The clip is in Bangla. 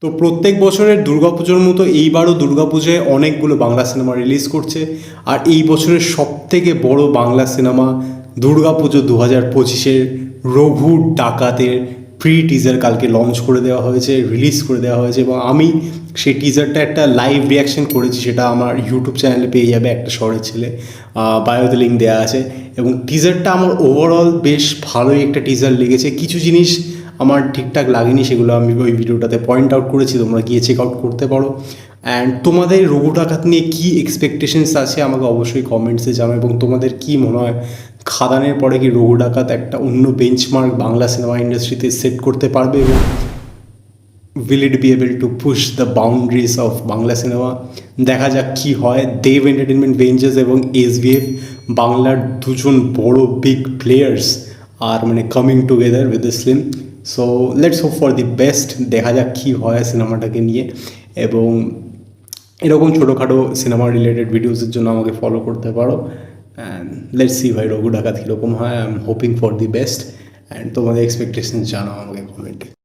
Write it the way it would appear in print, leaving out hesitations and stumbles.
তো প্রত্যেক বছরের দুর্গাপুজোর মতো এইবারও দুর্গাপুজোয় অনেকগুলো বাংলা সিনেমা রিলিজ করছে। আর এই বছরের সবথেকে বড় বাংলা সিনেমা দুর্গাপুজো 2025-এর রঘু ডাকাতের প্রি টিজার কালকে লঞ্চ করে দেওয়া হয়েছে, রিলিজ করে দেওয়া হয়েছে, এবং আমি সেই টিজারটা একটা লাইভ রিয়াকশন করেছি, সেটা আমার ইউটিউব চ্যানেলে পেয়ে যাবে, একটা শহরের ছেলে, বায়োতে লিঙ্ক দেওয়া আছে। এবং টিজারটা আমার ওভারঅল বেশ ভালোই একটা টিজার লেগেছে। কিছু জিনিস আমার ঠিকঠাক লাগেনি, সেগুলো আমি ওই ভিডিওটাতে পয়েন্ট আউট করেছি, তোমরা গিয়ে চেক আউট করতে পারো। অ্যান্ড তোমাদের রঘু ডাকাত নিয়ে কী এক্সপেকটেশনস আছে আমাকে অবশ্যই কমেন্টসে জানাও, এবং তোমাদের কী মনে হয় খাদানের পরে কি রঘু ডাকাত একটা অন্য বেঞ্চমার্ক বাংলা সিনেমা ইন্ডাস্ট্রিতে সেট করতে পারবে, এবং will it be able to push the boundaries of Bangla cinema? দেখা যাক কী হয়। দেব এন্টারটেনমেন্ট ভেঞ্চার্স এবং এসভিএফ বাংলার দুজন বড় বিগ প্লেয়ার্স আর মানে coming together with the film. So let's hope for the best. দেখা যাক কী হয় সিনেমাটাকে নিয়ে। এবং এরকম ছোটোখাটো সিনেমা রিলেটেড ভিডিওসের জন্য আমাকে ফলো করতে পারো। অ্যান্ড লেটস সি ভাই রঘু ডাকাত কীরকম হয়। I am hoping for the best. And তোমাদের এক্সপেকটেশন জানাও আমাকে কমেন্টে।